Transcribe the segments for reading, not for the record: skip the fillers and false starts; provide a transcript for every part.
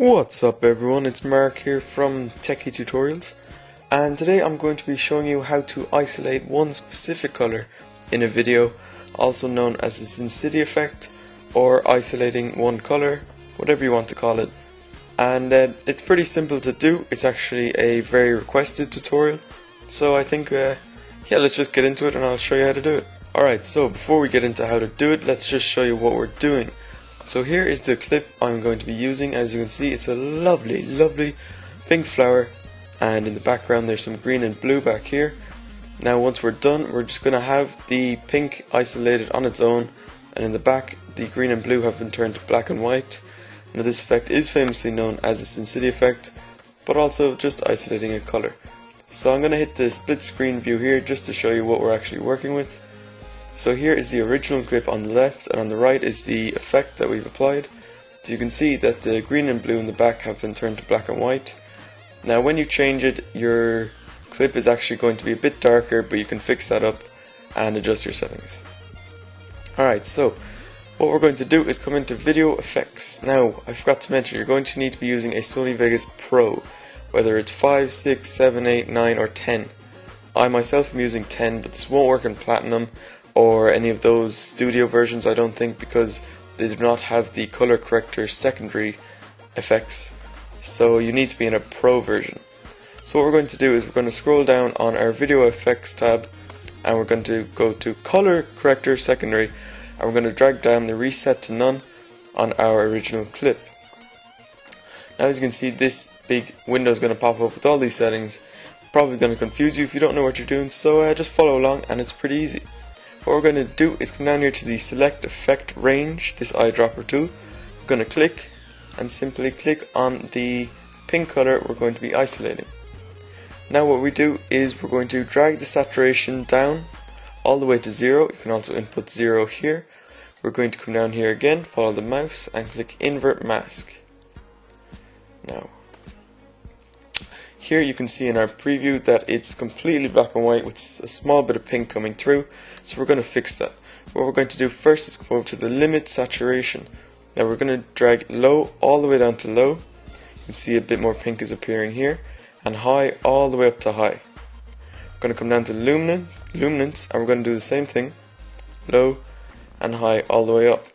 What's up everyone, it's Mark here from TechyTutorials, and today I'm going to be showing you how to isolate one specific color in a video, also known as the Synthicity effect or isolating one color, whatever you want to call it. And it's pretty simple to do. It's actually a very requested tutorial, so I think let's just get into it and I'll show you how to do it. Alright, so before we get into how to do it, let's just show you what we're doing. So here is the clip I'm going to be using. As you can see, it's a lovely pink flower, and in the background there's some green and blue back here. Now once we're done, we're just going to have the pink isolated on its own, and in the back the green and blue have been turned to black and white. Now this effect is famously known as the Synthicity effect, but also just isolating a color. So I'm going to hit the split screen view here just to show you what we're actually working with. So here is the original clip on the left, and on the right is the effect that we've applied. So you can see that the green and blue in the back have been turned to black and white. Now when you change it, your clip is actually going to be a bit darker, but you can fix that up and adjust your settings. Alright, so what we're going to do is come into video effects. Now I forgot to mention, you're going to need to be using a Sony Vegas Pro, whether it's 5, 6, 7, 8, 9 or 10. I myself am using 10, but this won't work in Platinum or any of those studio versions, I don't think, because they do not have the color corrector secondary effects, so you need to be in a pro version. So what we're going to do is we're going to scroll down on our video effects tab, and we're going to go to color corrector secondary, and we're going to drag down the reset to none on our original clip. Now as you can see, this big window is going to pop up with all these settings. Probably going to confuse you if you don't know what you're doing, so just follow along and it's pretty easy. What we're going to do is come down here to the select effect range, this eyedropper tool. We're going to click and simply click on the pink color we're going to be isolating. Now what we do is we're going to drag the saturation down all the way to 0. You can also input 0 here. We're going to come down here again, follow the mouse and click Invert Mask. Now here you can see in our preview that it's completely black and white with a small bit of pink coming through, so we're going to fix that. What we're going to do first is come over to the limit saturation. Now we're going to drag low all the way down to low. You can see a bit more pink is appearing here, and high all the way up to high. We're going to come down to luminance, and we're going to do the same thing, low and high all the way up.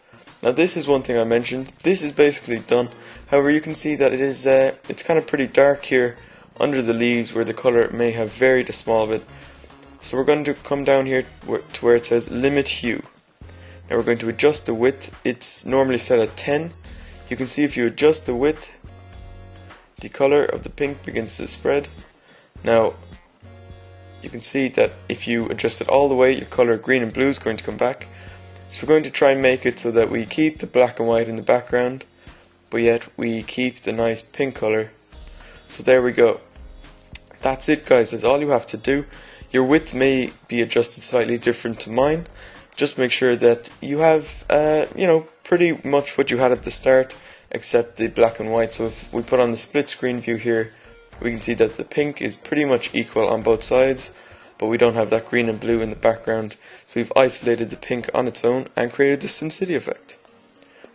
Now this is one thing I mentioned, this is basically done. However, you can see that it is it's kind of pretty dark here under the leaves where the color may have varied a small bit. So we're going to come down here to where it says limit hue. Now we're going to adjust the width. It's normally set at 10. You can see if you adjust the width, the color of the pink begins to spread. Now you can see that if you adjust it all the way, your color green and blue is going to come back. So we're going to try and make it so that we keep the black and white in the background, but yet we keep the nice pink color. So there we go. That's it guys, that's all you have to do. Your width may be adjusted slightly different to mine. Just make sure that you have pretty much what you had at the start, except the black and white. So if we put on the split screen view here, we can see that the pink is pretty much equal on both sides, but we don't have that green and blue in the background. So we've isolated the pink on its own and created the Synthicity effect.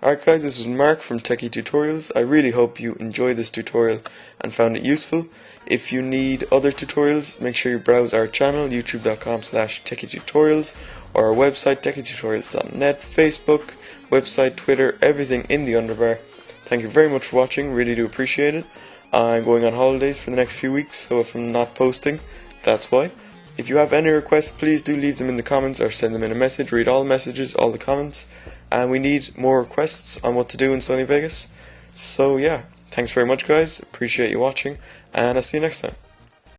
Alright guys, this was Mark from TechyTutorials. I really hope you enjoyed this tutorial and found it useful. If you need other tutorials, make sure you browse our channel, youtube.com/TechyTutorials, or our website, techytutorials.net, Facebook, website, Twitter, everything in the underbar. Thank you very much for watching, really do appreciate it. I'm going on holidays for the next few weeks, so if I'm not posting, that's why. If you have any requests, please do leave them in the comments or send them in a message. Read all the messages, all the comments. And we need more requests on what to do in Sony Vegas. So yeah, thanks very much guys, appreciate you watching, and I'll see you next time.